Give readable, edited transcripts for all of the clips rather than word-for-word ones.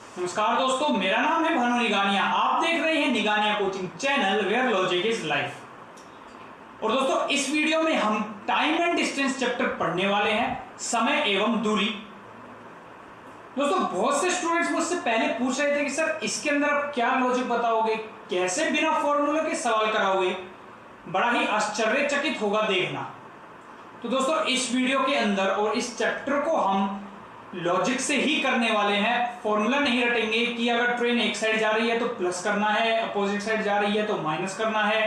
नमस्कार दोस्तों, मेरा नाम है भानु निगानिया। आप देख रहे हैं Nigania coaching channel where logic is life. और दोस्तों, इस वीडियो में हम टाइम एंड डिस्टेंस चैप्टर पढ़ने वाले हैं, समय एवं दूरी। दोस्तों, बहुत से स्टूडेंट्स मुझसे पहले पूछ रहे थे कि सर इसके अंदर आप क्या लॉजिक बताओगे, कैसे बिना फॉर्मूला के सवाल कराओगे, बड़ा ही आश्चर्यचकित होगा देखना। तो दोस्तों, इस वीडियो के अंदर और इस चैप्टर को हम लॉजिक से ही करने वाले हैं। फॉर्मूला नहीं रटेंगे कि अगर ट्रेन एक साइड जा रही है तो प्लस करना है, अपोजिट साइड जा रही है तो माइनस करना है,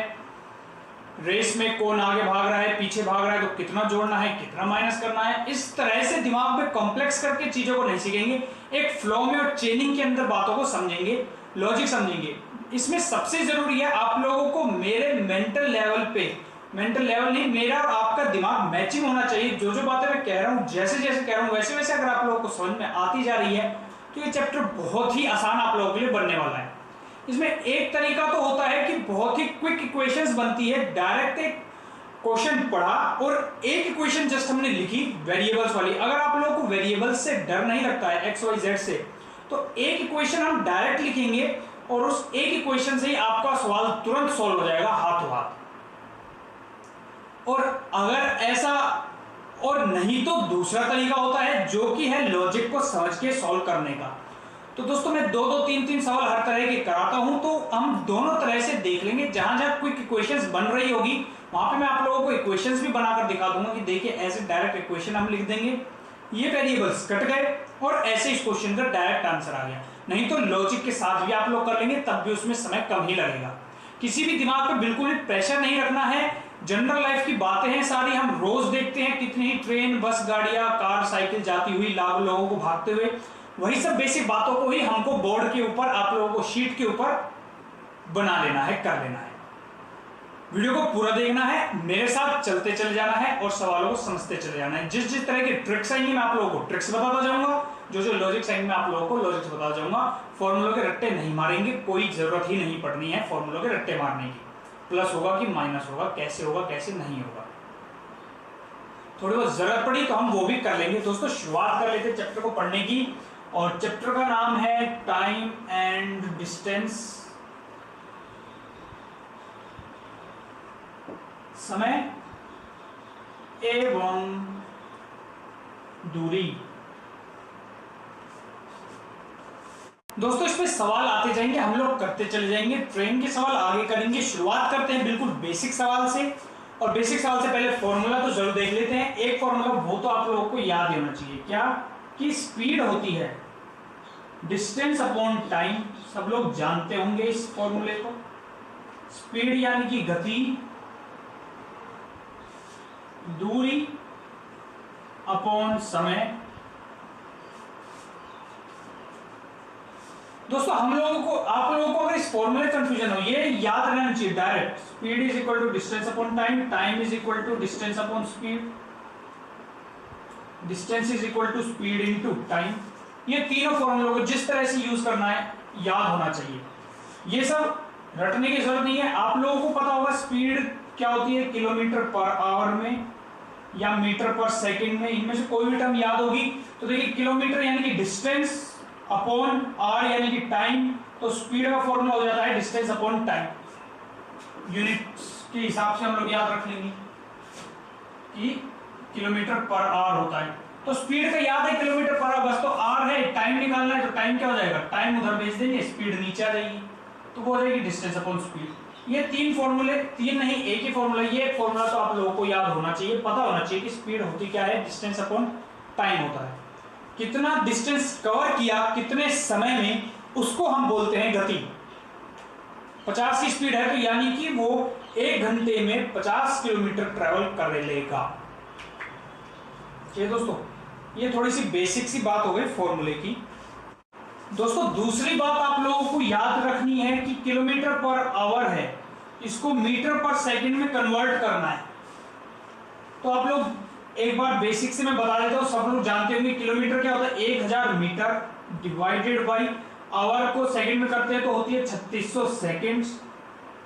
रेस में कौन आगे भाग रहा है पीछे भाग रहा है तो कितना जोड़ना है कितना माइनस करना है। इस तरह से दिमाग में कॉम्प्लेक्स करके चीजों को नहीं सीखेंगे, एक फ्लो में और चेनिंग के अंदर बातों को समझेंगे, लॉजिक समझेंगे। इसमें सबसे जरूरी है आप लोगों को मेरे मेंटल लेवल पे, मेंटल लेवल नहीं, मेरा और आपका दिमाग मैचिंग होना चाहिए। जो जो बातें मैं कह रहा हूं, जैसे जैसे कह रहा हूं वैसे वैसे अगर आप लोगों को समझ में आती जा रही है तो ये चैप्टर बहुत ही आसान आप लोगों के लिए बनने वाला है। इसमें एक तरीका तो होता है कि बहुत ही क्विक इक्वेशंस बनती है, डायरेक्ट एक क्वेश्चन पढ़ा और एक इक्वेशन जस्ट हमने लिखी वेरिएबल्स वाली। अगर आप लोगों को वेरिएबल्स से डर नहीं लगता है, एक्स वाई जेड से, तो एक इक्वेशन हम डायरेक्ट लिखेंगे और उस एक इक्वेशन से ही आपका सवाल तुरंत सॉल्व हो जाएगा हाथों हाथ। और अगर ऐसा और नहीं तो दूसरा तरीका होता है जो कि है लॉजिक को समझ के सॉल्व करने का। तो दोस्तों, मैं दो दो तीन तीन सवाल हर तरह के कराता हूं, तो हम दोनों तरह से देख लेंगे। जहां जहां क्विक इक्वेशंस बन रही होगी वहां पे मैं आप लोगों को इक्वेशंस भी बनाकर दिखा दूंगा कि देखिए ऐसे डायरेक्ट इक्वेशन हम लिख देंगे, ये वेरिएबल्स कट गए और ऐसे इस क्वेश्चन का डायरेक्ट आंसर आ गया। नहीं तो लॉजिक के साथ भी आप लोग कर लेंगे, तब भी उसमें समय कम ही लगेगा। किसी भी दिमाग पे बिल्कुल भी प्रेशर नहीं रखना है। जनरल लाइफ की बातें हैं सारी, हम रोज देखते हैं कितनी ही ट्रेन बस गाड़ियां कार साइकिल जाती हुई लाखों लोगों को भागते हुए, वही सब बेसिक बातों को ही हमको बोर्ड के ऊपर आप लोगों को शीट के ऊपर बना लेना है, कर लेना है। वीडियो को पूरा देखना है, मेरे साथ चलते चले जाना है और सवालों को समझते चले जाना है। जिस जिस तरह की ट्रिक्स आएंगी मैं आप लोगों को ट्रिक्स बताता जाऊंगा, जो जो लॉजिक्स आएंगे मैं आप लोगों को लॉजिक्स बताता जाऊंगा। फॉर्मूलों के रट्टे नहीं मारेंगे, कोई जरूरत ही नहीं पड़नी है फॉर्मूलों के रट्टे मारने की। प्लस होगा कि माइनस होगा, कैसे होगा कैसे नहीं होगा, थोड़ी बहुत जरूरत पड़ी तो हम वो भी कर लेंगे। दोस्तों, शुरुआत कर लेते चैप्टर को पढ़ने की, और चैप्टर का नाम है टाइम एंड डिस्टेंस, समय एवं दूरी। दोस्तों, इसमें सवाल आते जाएंगे, हम लोग करते चले जाएंगे, ट्रेन के सवाल आगे करेंगे। शुरुआत करते हैं बिल्कुल बेसिक सवाल से, और बेसिक सवाल से पहले फॉर्मूला तो जरूर देख लेते हैं। एक फॉर्मूला वो तो आप लोगों को याद होना चाहिए, क्या कि स्पीड होती है डिस्टेंस अपॉन टाइम। सब लोग जानते होंगे इस फॉर्मूले को। स्पीड यानी कि गति, दूरी अपॉन समय। दोस्तों, हम लोगों को, आप लोगों को अगर इस फॉर्मूले कंफ्यूजन हो, ये याद रहना चाहिए direct, speed is equal to distance upon time, time is equal to distance upon speed, distance is equal to speed into time. ये तीनों फॉर्मूलों को जिस तरह से यूज करना है याद होना चाहिए। ये सब रटने की जरूरत नहीं है, आप लोगों को पता होगा स्पीड क्या होती है किलोमीटर पर आवर में या मीटर पर सेकंड में। इनमें से कोई भी टर्म याद होगी तो देखिए, किलोमीटर यानी कि डिस्टेंस अपॉन आर यानी कि टाइम, तो स्पीड का फॉर्मूला हो जाता है डिस्टेंस अपॉन टाइम। यूनिट्स के हिसाब से हम लोग याद रख लेंगे कि किलोमीटर पर आवर होता है, तो स्पीड का याद है किलोमीटर पर आवर, बस तो आर है, टाइम निकालना है तो टाइम क्या हो जाएगा, टाइम उधर भेज देंगे, स्पीड नीचे आ जाएगी, तो वो हो जाएगी डिस्टेंस अपॉन स्पीड। ये तीन फॉर्मूले, तीन नहीं एक ही फॉर्मूला, ये एक फॉर्मूला तो आप लोगों को याद होना चाहिए, पता होना चाहिए कि स्पीड होती क्या है, डिस्टेंस अपॉन टाइम होता है। कितना डिस्टेंस कवर किया कितने समय में, उसको हम बोलते हैं गति। 50 की स्पीड है तो यानी कि वो 1 घंटे में 50 किलोमीटर ट्रेवल कर लेगा। चलिए दोस्तों, ये थोड़ी सी बेसिक सी बात हो गई फॉर्मूले की। दोस्तों, दूसरी बात आप लोगों को याद रखनी है कि किलोमीटर पर आवर है, इसको मीटर पर सेकंड में कन्वर्ट करना है। तो आप लोग एक बार बेसिक से मैं बता देता हूं, सब लोग जानते होंगे किलोमीटर क्या होता है, 1000 मीटर डिवाइडेड बाई आवर को सेकंड में करते हैं तो होती है 3600 सेकंड्स।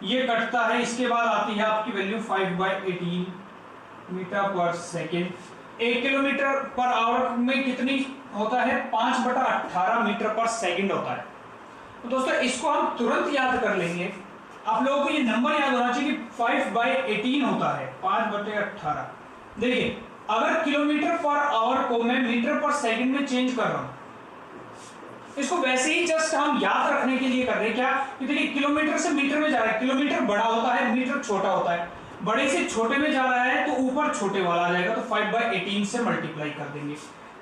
ये कटता है, इसके बाद आती है आपकी वैल्यू 5/18 मीटर पर सेकंड। 1 किलोमीटर पर आवर में कितनी होता है, 5/18 मीटर पर सेकंड होता है। तो दोस्तों इसको हम तुरंत याद कर लेंगे। आप लोगों को ये नंबर याद होना चाहिए कि 5/18 होता है, 5/18। देखिए अगर किलोमीटर पर आवर को मैं मीटर पर सेकंड में चेंज कर रहा हूं, इसको वैसे ही जस्ट हम याद रखने के लिए कर रहे हैं क्या, कि देखिए किलोमीटर से मीटर में जा रहा है, किलोमीटर बड़ा होता है, मीटर छोटा होता है, बड़े से छोटे में जा रहा है तो ऊपर छोटे वाला आ जाएगा, तो 5/18 से मल्टीप्लाई कर देंगे।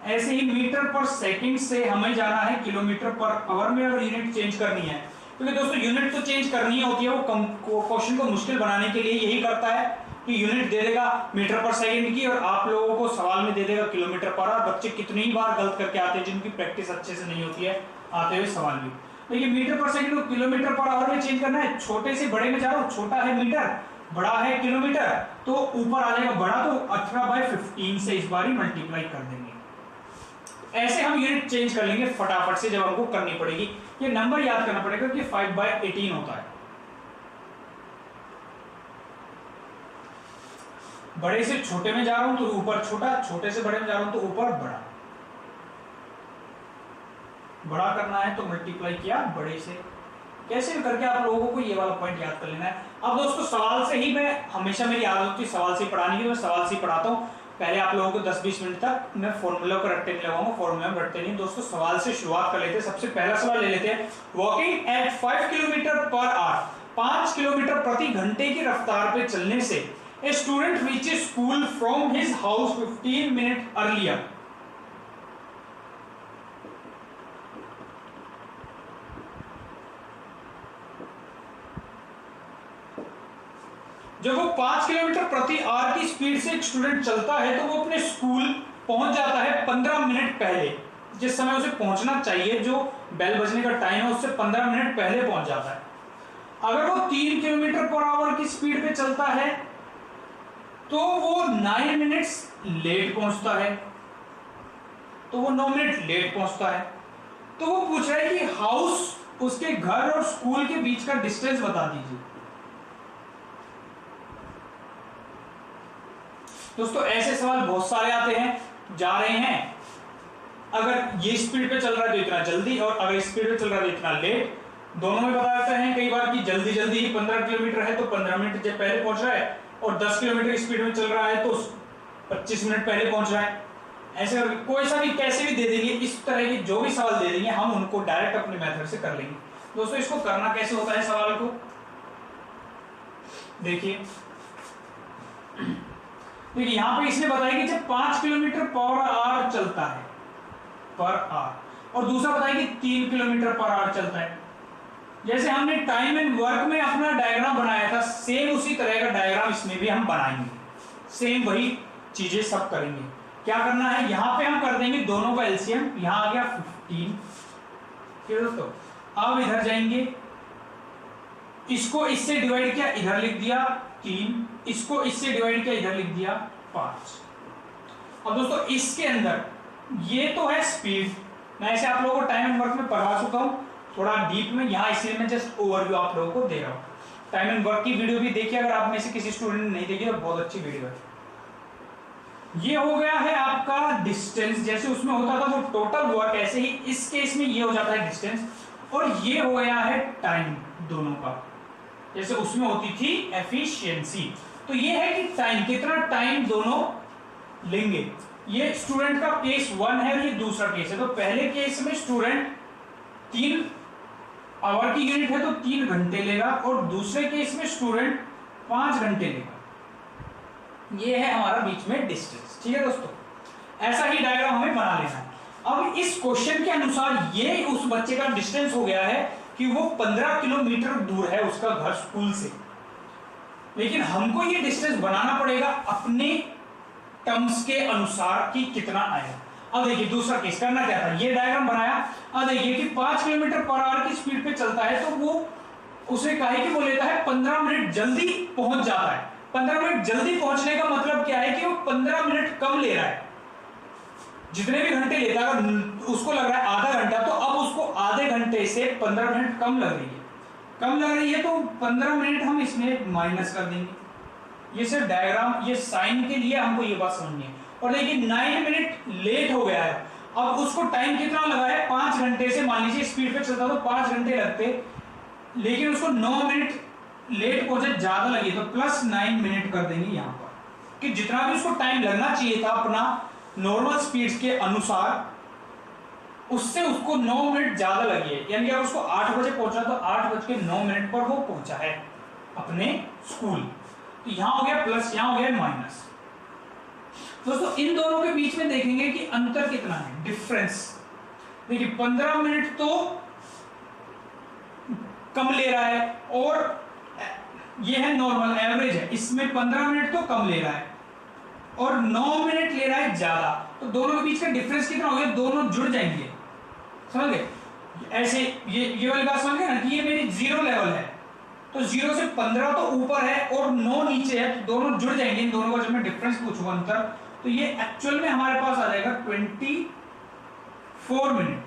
ऐसे ही मीटर पर सेकंड से हमें जाना है किलोमीटर पर आवर में, अगर यूनिट चेंज करनी है, क्योंकि दोस्तों यूनिट तो चेंज करनी होती है, वो क्वेश्चन को मुश्किल बनाने के लिए यही करता है कि यूनिट दे देगा मीटर पर सेकंड की और आप लोगों को सवाल में दे देगा किलोमीटर पर आवर। बच्चे कितनी ही बार गलत करके आते हैं, जिनकी प्रैक्टिस अच्छे से नहीं होती है आते हुए सवाल भी। देखिए मीटर पर सेकंड को किलोमीटर पर आवर में चेंज करना है, छोटे से बड़े में जा रहा हूं, छोटा है मीटर, बड़ा है किलोमीटर, तो ऊपर आ जाएगा बड़ा, तो 18/15 से इस बार ही मल्टीप्लाई कर देंगे। ऐसे हम यूनिट चेंज कर लेंगे फटाफट से, जब हमको करनी पड़ेगी। ये नंबर याद करना पड़ेगा कि 5/18 होता है। बड़े से छोटे में जा रहा हूं तो ऊपर छोटा, छोटे से बड़े में जा रहा हूं तो ऊपर बड़ा। बड़ा करना है तो मल्टीप्लाई किया बड़े से। कैसे भी करके आप लोगों को ये वाला पॉइंट याद कर लेना है। अब दोस्तों सवाल से ही मैं, हमेशा मेरी आदत होती है सवाल से पढ़ाने की, मैं सवाल से पढ़ाता हूँ। पहले आप लोगों को 10-20 मिनट तक मैं फॉर्मूला को रटने नहीं लगाऊंगा, फॉर्मूला में रटते नहीं। दोस्तों सवाल से शुरुआत कर लेते हैं। सबसे पहला सवाल ले लेते हैं। Walking at 5 kilometre per hour, 5 kilometre प्रति घंटे की रफ्तार पे चलने से a student reaches school from his house 15 minute earlier. जब वो 5 किलोमीटर प्रति आवर की स्पीड से एक स्टूडेंट चलता है तो वो अपने स्कूल पहुंच जाता है 15 मिनट पहले। जिस समय उसे पहुंचना चाहिए, जो बेल बजने का टाइम है, उससे 15 मिनट पहले पहुंच जाता है। अगर वो 3 किलोमीटर पर आवर की स्पीड पे चलता है तो वो 9 मिनट्स लेट पहुंचता है, तो वो 9 मिनट लेट पहुंचता है। तो वो पूछ रहा है कि हाउस, उसके घर और स्कूल के बीच का डिस्टेंस बता दीजिए। दोस्तों ऐसे सवाल बहुत सारे आते हैं, जा रहे हैं, अगर ये स्पीड पे चल रहा है तो इतना जल्दी, और अगर स्पीड पे चल रहा है तो इतना लेट। दोनों में बता देते हैं कई बार कि जल्दी जल्दी ही 15 किलोमीटर है तो 15 मिनट जब पहले पहुंच रहा है, और 10 किलोमीटर स्पीड में चल रहा है तो 25 मिनट पहले पहुंच रहा है। ऐसे कोई सा भी कैसे भी दे देंगे, इस तरह के जो भी सवाल दे देंगे हम उनको डायरेक्ट अपने मेथड से कर लेंगे। दोस्तों इसको करना कैसे होता है सवाल को देखिए। देखिए यहाँ पे इसने बताया कि जब 5 किलोमीटर पर आवर चलता है पर आवर, और दूसरा बताया कि 3 किलोमीटर पर आवर चलता है। जैसे हमने टाइम एंड वर्क में अपना डायग्राम बनाया था, सेम उसी तरह का डायग्राम इसमें भी हम बनाएंगे। सेम वही चीजें सब करेंगे। क्या करना है, यहाँ पे हम कर देंगे दोनों का एलसीएम। यहाँ आ गया 15, ठीक है दोस्तों। अब इधर जाएंगे, इसको इससे डिवाइड किया, इधर लिख दिया 3, इसको इससे डिवाइड किया, इधर लिख दिया 5। अब दोस्तों इसके अंदर ये तो है स्पीड, मैं ऐसे आप लोगों को टाइम एंड वर्क में पढ़ा चुका हूं थोड़ा डीप में, यहाँ इसलिए मैं जस्ट ओवरव्यू आप लोगों को दे रहा हूं। टाइम एंड वर्क की वीडियो भी देखिए, अगर आप में से किसी स्टूडेंट ने नहीं देखी तो बहुत अच्छी वीडियो है। ये हो गया है आपका डिस्टेंस, जैसे उसमें होता था वो टोटल वर्क, ऐसे ही इस केस में ये हो जाता है डिस्टेंस, और ये हो गया है टाइम दोनों का, जैसे उसमें होती थी एफिशिएंसी। तो ये है कि टाइम, कितना टाइम दोनों लेंगे। ये स्टूडेंट का केस 1 है और ये दूसरा केस है। तो पहले केस में स्टूडेंट 3 आवर की यूनिट है तो 3 घंटे लेगा, और दूसरे केस में स्टूडेंट 5 घंटे लेगा। ये है हमारा बीच में डिस्टेंस, ठीक है दोस्तों। ऐसा ही डायग्राम हमें बना लेना है। अब इस क्वेश्चन के अनुसार ये उस बच्चे का डिस्टेंस हो गया है कि वो 15 किलोमीटर दूर है उसका घर स्कूल से, लेकिन हमको ये डिस्टेंस बनाना पड़ेगा अपने टर्म्स के अनुसार कि कितना आएगा। अब देखिए दूसरा केस करना क्या था, ये डायग्राम बनाया। अब देखिए कि 5 किलोमीटर पर आवर की स्पीड पे चलता है तो वो उसे कहे कि वो लेता है 15 मिनट जल्दी पहुंच जाता है। 15 मिनट जल्दी पहुंचने का मतलब क्या है कि वो 15 मिनट कम ले रहा है। जितने भी घंटे लेता है, अगर उसको लग रहा है आधा घंटा, तो अब उसको आधे घंटे से 15 मिनट कम लग रही है। कम लग रही है तो 15 मिनट हम इसमें माइनस कर देंगे। ये सिर्फ डायग्राम, ये साइन के लिए हमको ये बात समझनी है। और लेकिन 9 मिनट लेट हो गया है। अब उसको टाइम कितना लगा है, 5 घंटे से, मान लीजिए स्पीड पे चलता तो 5 घंटे लगते, लेकिन उसको 9 मिनट लेट पहुंचे, ज्यादा लगी, तो +9 मिनट कर देंगे यहां पर, कि जितना भी उसको टाइम लगना चाहिए था अपना नॉर्मल स्पीड के अनुसार, उससे उसको 9 मिनट ज्यादा लगी है। यानी कि अगर उसको 8 बजे पहुंचा तो 8:09 पर वो पहुंचा है अपने स्कूल। तो यहां हो गया प्लस, यहां हो गया माइनस। दोस्तों इन दोनों के बीच में देखेंगे कि अंतर कितना है, डिफरेंस। देखिए 15 मिनट तो कम ले रहा है, और ये है नॉर्मल एवरेज है, इसमें 15 मिनट तो कम ले रहा है और 9 मिनट ले रहा है ज्यादा। तो दोनों के बीच का डिफरेंस कितना हो गया, दोनों जुड़ जाएंगे, समझ गए? ऐसे ये वाली बात समझ गए ना, कि ये मेरी 0 लेवल है, तो 0 से 15 तो ऊपर है और 9 नीचे है, तो दोनों जुड़ जाएंगे। इन दोनों का जब मैं डिफरेंस पूछूंगा अंतर, तो ये एक्चुअल में हमारे पास आ जाएगा 24 मिनट।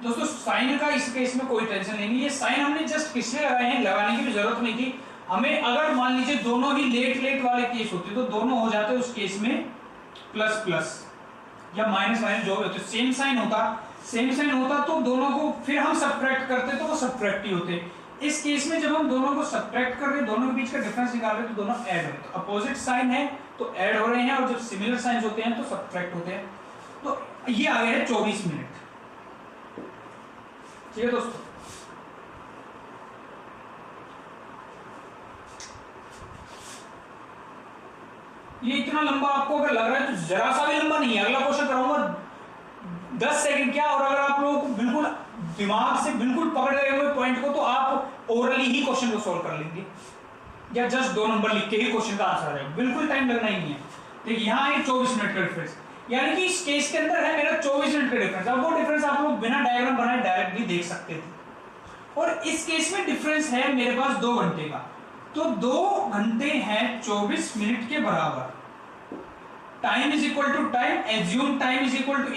दोस्तों साइन का इस केस में कोई टेंशन नहीं है, ये साइन हमने जस्ट किसने लगाए हैं, लगाने की भी जरूरत नहीं थी हमें। अगर मान लीजिए दोनों ही लेट वाले केस होते तो दोनों हो जाते उस केस में प्लस प्लस या माइनस माइनस जो भी होते, सेम साइन होता तो दोनों को फिर हम सब्ट्रैक्ट करते तो वो सब्ट्रैक्ट ही होते। इस केस में जब हम दोनों को सब्ट्रैक्ट कर रहे हैं, दोनों के बीच का डिफरेंस निकाल रहे हैं, तो दोनों ऐड हो रहे हैं। तो अपोजिट साइन है तो ऐड हो रहे हैं, और जब सिमिलर साइंस होते हैं तो सब्ट्रैक्ट होते हैं। तो ये आ गया है 24 मिनट। ठीक है दोस्तों, ये इतना लंबा आपको अगर लग रहा है तो जरा सा भी लंबा नहीं है। अगला क्वेश्चन कराऊंगा 10 सेकंड क्या, और अगर आप लोगों को बिल्कुल दिमाग से बिल्कुल पकड़ गए हुए पॉइंट को, तो आप ओरली ही क्वेश्चन को सॉल्व कर लेंगे, या जस्ट 2 नंबर लिख के ही क्वेश्चन का आंसर आ जाएगा, बिल्कुल टाइम लगना ही नहीं है। देखिए यहाँ है 24 मिनट का डिफरेंस, यानी कि इस केस के अंदर है मेरा 24 मिनट का डिफरेंस। अब वो डिफरेंस आप लोग बिना डायग्राम बनाए डायरेक्टली देख सकते थे, और इस केस में डिफरेंस है मेरे पास 2 घंटे का, तो 2 घंटे हैं 24 मिनट के बराबर। Time is equal to time, assume time is equal to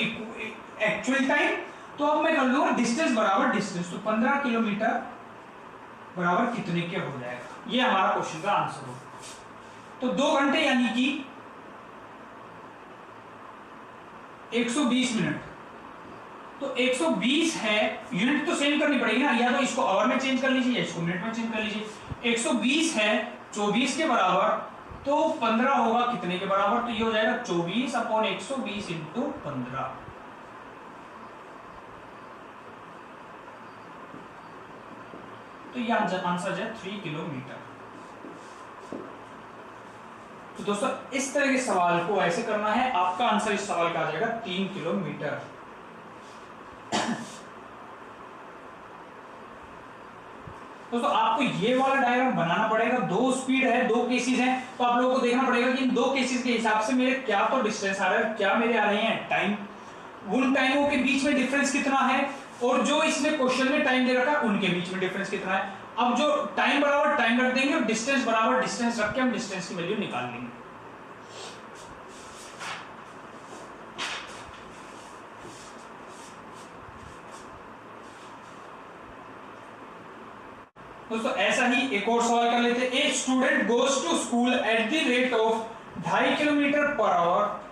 actual time, तो अब मैं कर लूंगा डिस्टेंस बराबर डिस्टेंस, तो 15 किलोमीटर बराबर कितने के हो जाएगा, ये हमारा क्वेश्चन का आंसर होगा। तो 2 घंटे यानी कि 120 मिनट, तो 120 है, यूनिट तो सेम करनी पड़ेगी ना, या तो इसको आवर में चेंज कर लीजिए या इसको मिनट में चेंज कर लीजिए। 120 है 24 के बराबर, तो 15 होगा कितने के बराबर, तो ये हो जाएगा 24/120 इंटू 15। तो ये आंसर है 3 किलोमीटर। तो दोस्तों इस तरह के सवाल को ऐसे करना है, आपका आंसर इस सवाल का आ जाएगा 3 किलोमीटर। दोस्तों आपको ये वाला डायग्राम बनाना पड़ेगा, 2 स्पीड है, 2 केसेस हैं, तो आप लोगों को देखना पड़ेगा कि इन 2 केसेस के हिसाब से मेरे क्या तो डिस्टेंस आ रहा है, क्या मेरे आ रहे हैं टाइम, उन टाइमों के बीच में डिफरेंस कितना है, और जो इसमें क्वेश्चन में टाइम दे रखा है उनके बीच में डिफरेंस कितना है। अब जो टाइम बराबर टाइम रख देंगे और डिस्टेंस बराबर डिस्टेंस रख के हम डिस्टेंस की वैल्यू निकाल लेंगे। दोस्तों ऐसा ही एक और सवाल कर लेते हैं। एक student goes to school at the rate of 2.5 kilometre per hour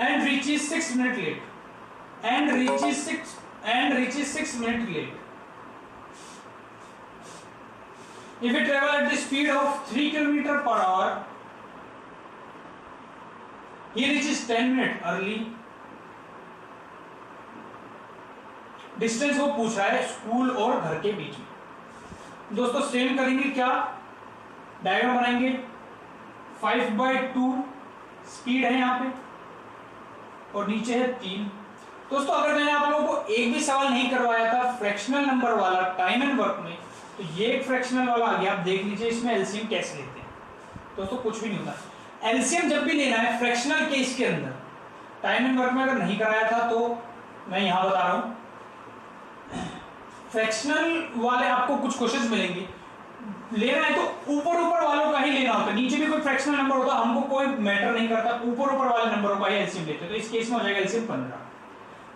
and reaches 6 minutes late, and reaches 6 minutes late. If it travel at the speed of 3 kilometer per hour, he reaches 10 minutes early. Distance वो पूछ रहा है school और घर के बीच में। दोस्तों same करेंगे, क्या डायग्राम बनाएंगे, 5/2 स्पीड है यहाँ पे और नीचे है 3। दोस्तों अगर मैंने आप लोगों को एक भी सवाल नहीं करवाया था फ्रैक्शनल नंबर वाला टाइम एंड वर्क में, तो ये एक फ्रैक्शनल वाला आ गया, आप देख लीजिए इसमें एलसीएम कैसे लेते हैं। दोस्तों कुछ भी नहीं होता, एलसीएम जब भी लेना है फ्रैक्शनल केस के अंदर, टाइम एंड वर्क में अगर नहीं कराया था तो मैं यहां बता रहा हूं, फ्रैक्शनल वाले आपको कुछ क्वेश्चंस मिलेंगे, लेना है तो ऊपर वालों का ही लेना होता है, नीचे भी कोई फ्रैक्शनल नंबर होता हमको कोई मैटर नहीं करता, ऊपर वाले नंबरों का ही एलसीएम लेते हैं। तो इस केस में हो जाएगा एलसीएम 15।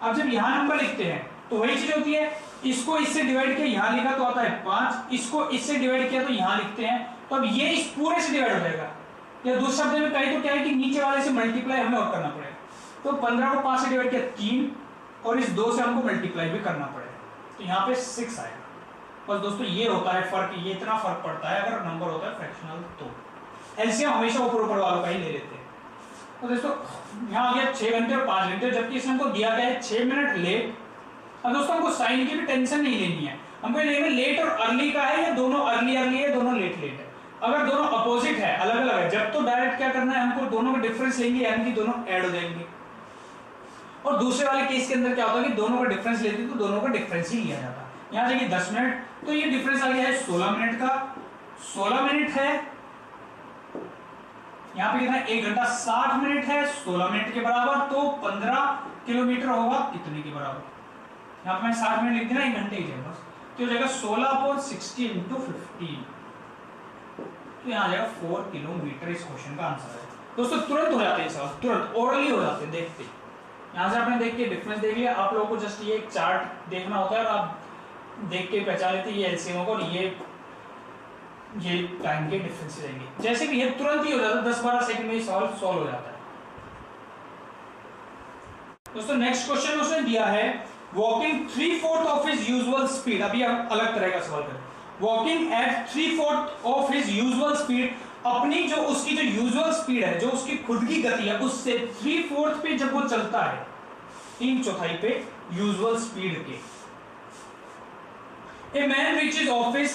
अब जब यहां नंबर लिखते हैं तो वही चीज होती है, इसको इससे डिवाइड किया यहां लिखा तो आता है 5, इसको इससे डिवाइड किया तो यहां लिखते हैं तो अब ये इस पूरे से डिवाइड हो जाएगा, या दूसरे शब्द में कहें तो क्या है कि नीचे वाले से मल्टीप्लाई हमें और करना पड़ेगा। तो 15 को 5 से डिवाइड किया 3, और इस 2 से हमको मल्टीप्लाई भी करना पड़ेगा, तो यहाँ पे 6 आएगा। बस दोस्तों ये होता है फर्क, ये इतना फर्क पड़ता है अगर नंबर होता है फ्रैक्शनल तो। एलसीएम हमेशा ऊपर ऊपर वालों का ही ले लेते हैं। तो दोस्तों यहाँ आ गया 6 घंटे और 5 घंटे, जबकि इसमें हमको दिया गया है 6 मिनट लेट। अब दोस्तों हमको साइन की भी टेंशन नहीं लेनी है, हमको लेना लेट और अर्ली का है, या दोनों अर्ली अर्ली है, दोनों लेट लेट है। अगर दोनों अपोजिट है, अलग अलग है, जब तो डायरेक्ट क्या करना है, हमको दोनों का डिफरेंस लेंगे, यानी कि दोनों ऐड हो जाएंगे। और दूसरे वाले केस के अंदर क्या होता है कि दोनों का डिफरेंस लेते तो दोनों का डिफरेंस ही लिया जाता। यहाँ देखिए 10 मिनट, तो ये डिफरेंस आ गया है 16 मिनट का, 16 मिनट है। यहाँ पे कितना 1 घंटा 60 मिनट है, 16 मिनट के बराबर, तो 15 किलोमीटर होगा कितने के बराबर। यहाँ पे मैं 60 मिनट लिख देना, 1 घंटे ही है बस, तो हो जाएगा 16/60 × 15, तो यहाँ आ जाएगा 4 किलोमीटर। इस क्वेश्चन का आंसर है। दोस्तों तुरंत हो जाते हैं सवाल, तुरंत ओरली हो जाते हैं देखते। यहाँ से आपने देख के डिफरेंस देख लिया, आप लोगों को जस्ट ये एक चार्ट देखना होता है और आप देख के पहचान लेते ये एलसीएम होगा और ये टाइम के डिफरेंस रहेंगे। जैसे कि ये तुरंत ही हो जाता है, 10-12 सेकंड में सवाल सॉल्व हो जाता है। दोस्तों नेक्स्ट क्वेश्चन उसने दिया है walking 3/4 of his usual speed. अभी हम अलग तरह का सवाल करें। Walking at 3/4 of his usual speed, अपनी जो उसकी जो यूजुअल स्पीड है, जो उसकी खुद की गति है, उससे 3/4 पे जब वो चलता है, 3/4 पे यूजुअल स्पीड के, a man reaches office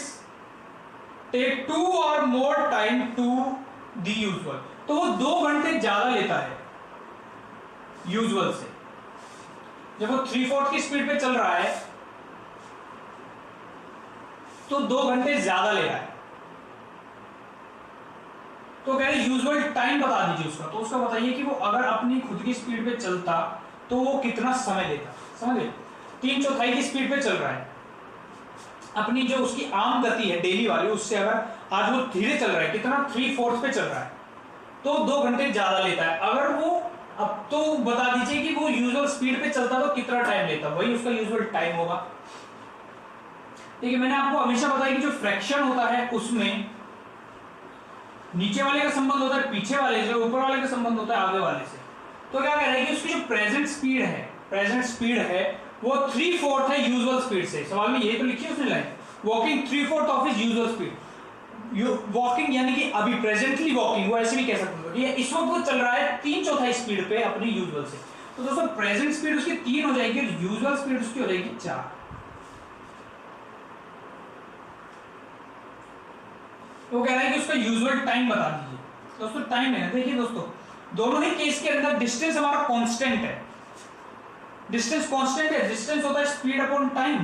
take 2 और more time to the usual, तो वो 2 घंटे ज्यादा लेता है यूजुअल से। जब वो 3/4 की स्पीड पे चल रहा है तो 2 घंटे ज्यादा ले रहा है। तो कह रहे यूजुअल टाइम बता दीजिए उसका। तो उसका बताइए कि वो अगर अपनी खुद की स्पीड पे चलता तो वो कितना समय लेता। समझ, 3/4 की स्पीड पे चल रहा है, अपनी जो उसकी आम गति है डेली वाली, उससे अगर आज वो धीरे चल रहा है, कितना 3/4 पे चल रहा है, तो 2 घंटे ज्यादा लेता है। अगर वो अब तो बता दीजिए कि वो यूजुअल स्पीड पे चलता तो कितना टाइम लेता, वही उसका यूजुअल टाइम होगा। देखिए मैंने आपको हमेशा बताया कि जो फ्रैक्शन होता है उसमें नीचे वाले का संबंध होता है पीछे वाले से, ऊपर वाले का संबंध होता है आगे वाले से। तो क्या कह रहे हैं कि उसकी जो प्रेजेंट स्पीड है वो 3/4 है यूजुअल स्पीड से। सवाल में यही तो लिखी है उसने line, walking 3/4 of his usual speed. Walking यानी कि अभी प्रेजेंटली वॉकिंग, वो ऐसे भी कह सकते हो, इस वक्त वो चल रहा है 3/4 स्पीड पे अपनी यूजुअल से। तो दोस्तों प्रेजेंट स्पीड उसकी 3 हो जाएगी, यूजुअल स्पीड उसकी हो जाएगी 4। वो कह रहा है कि उसका यूजुअल टाइम बता दीजिए। दोस्तों टाइम है, देखिए दोस्तों दोनों ही केस के अंदर डिस्टेंस हमारा कांस्टेंट है, डिस्टेंस कांस्टेंट है। डिस्टेंस होता है स्पीड अपॉन टाइम,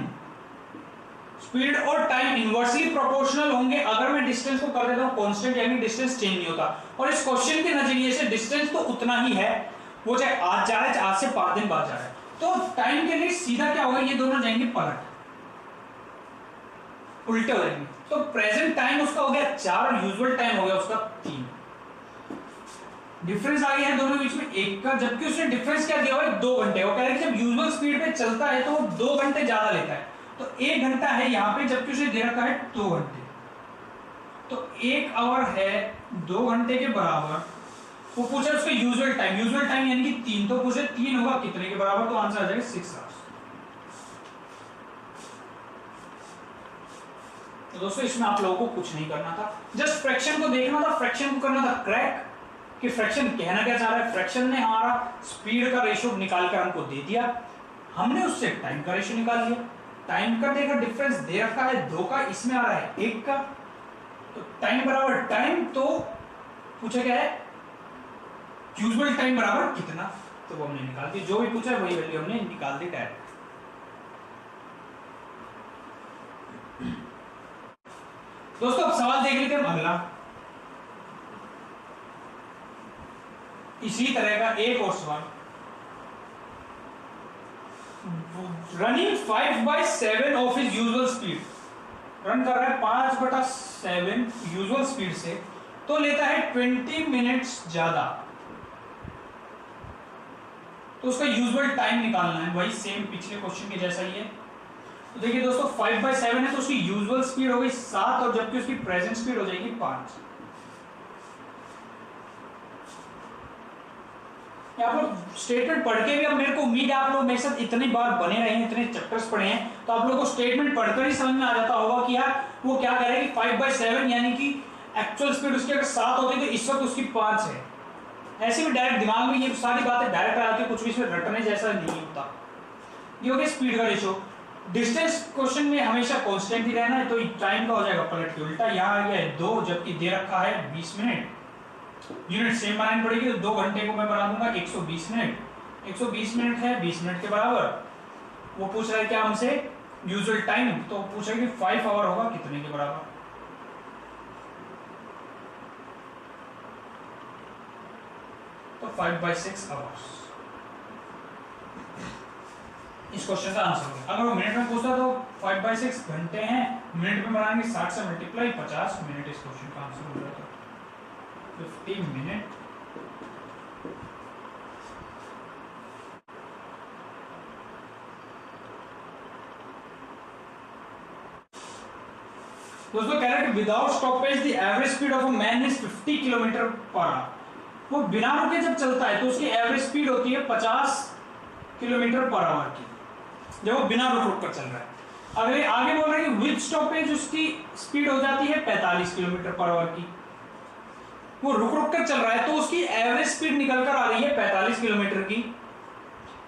स्पीड और टाइम इनवर्सली प्रोपोर्शनल होंगे। अगर मैं डिस्टेंस को कर देता हूं कांस्टेंट, यानी डिस्टेंस चेंज नहीं होता। और इस क्वेश्चन के नजरिए से डिस्टेंस तो उतना ही है, वो चाहे आज जा रहा है, आज से 5 दिन बाद जा रहा है। तो टाइम के लिए सीधा क्या होगा, ये दोनों जाएंगे पलट, उल्टे हो जाएंगे। तो प्रेजेंट टाइम उसका हो गया 4 और यूजुअल टाइम हो गया उसका 3। डिफरेंस आ गया है दोनों बीच में 1 का, जबकि उसने डिफरेंस क्या दिया हुआ है 2 घंटे। वो कह रहा है कि जब यूजुअल स्पीड पे चलता है तो वो 2 घंटे ज्यादा लेता है, तो 1 घंटा है यहाँ पे, जबकि उसने दे रखा है 2 घंटे। तो 1 आवर है 2 घंटे के बराबर। वो पूछा उसका यूजुअल टाइम यानी कि 3, तो पूछे 3 होगा कितने के बराबर, तो आंसर आ जाएगा 6 आवर्स। तो दोस्तों इसमें आप लोगों को कुछ नहीं करना था, जस्ट फ्रैक्शन को देखना था, फ्रैक्शन को करना था क्रैक कि फ्रैक्शन कहना क्या चाह रहा है। फ्रैक्शन ने हमारा स्पीड का रेशियो निकाल कर हमको दे दिया, हमने उससे टाइम का रेशियो निकाल लिया। टाइम का देखा डिफरेंस दे रखा है 2 का, इसमें आ रहा है 1 का, तो टाइम बराबर टाइम, तो पूछा क्या है यूजुअल टाइम बराबर कितना, तो वो हमने निकाल दी। जो भी पूछा है वही वैल्यू हमने निकाल दी डायरेक्ट। दोस्तों अब सवाल देख लेते हैं अगला, इसी तरह का एक और सवाल। Running 5/7 of his usual speed, run कर रहा है 5/7 यूजुअल स्पीड से, तो लेता है 20 मिनट्स ज्यादा। तो उसका यूजुअल टाइम निकालना है, वही सेम पिछले क्वेश्चन के जैसा ही है। तो देखिए दोस्तों 5/7 है तो उसकी यूजुअल स्पीड हो गई 7 और जबकि उसकी प्रेजेंट स्पीड हो जाएगी 5। यहाँ पर स्टेटमेंट पढ़ के भी, अब मेरे को उम्मीद है आप लोग मेरे साथ इतनी बार बने रहे हैं, इतने चैप्टर्स पढ़े हैं, तो आप लोगों को स्टेटमेंट पढ़कर ही समझ में आ जाता होगा कि यार वो क्या कह रहे हैं कि 5/7 यानी कि एक्चुअल स्पीड उसकी अगर 7 होती तो इस वक्त उसकी 5 है। ऐसे भी डायरेक्ट दिमाग में ये सारी बातें डायरेक्ट आ जाती है, कुछ भी इसमें रटने जैसा नहीं होता। ये हो गया स्पीड का रेशो। डिस्टेंस क्वेश्चन में हमेशा कांस्टेंट ही रहना है, तो टाइम का हो जाएगा पलट के उल्टा, यहाँ आ गया है 2 जबकि दे रखा है 20 मिनट। यूनिट सेम बनानी पड़ेगी, तो 2 घंटे को मैं बना दूंगा 120 मिनट। 120 मिनट है 20 मिनट के बराबर। वो पूछ रहा है क्या हमसे यूजुअल टाइम, तो पूछ रहा है कि 5 आवर होगा कितने के बराबर। तो 5/6 आवर्स इस क्वेश्चन का आंसर होगा। अगर वो मिनट में पूछता तो 5/6 घंटे हैं, मिनट में बनाएंगे 60 से मल्टीप्लाई 50 मिनट, इस क्वेश्चन का आंसर हो जाता है 50 मिनट। दोस्तों कह रहे हैं without stoppage the average speed of a man is 50 kilometre per our. वो बिना रुके जब चलता है तो उसकी एवरेज स्पीड होती है 50 किलोमीटर पर आवर की, जब वो बिना रुक कर चल रहा है। अगले आगे बोल रहे हैं कि विद स्टॉपेज उसकी स्पीड हो जाती है 45 किलोमीटर पर आवर की। वो रुक कर चल रहा है तो उसकी एवरेज स्पीड निकल कर आ रही है 45 किलोमीटर की।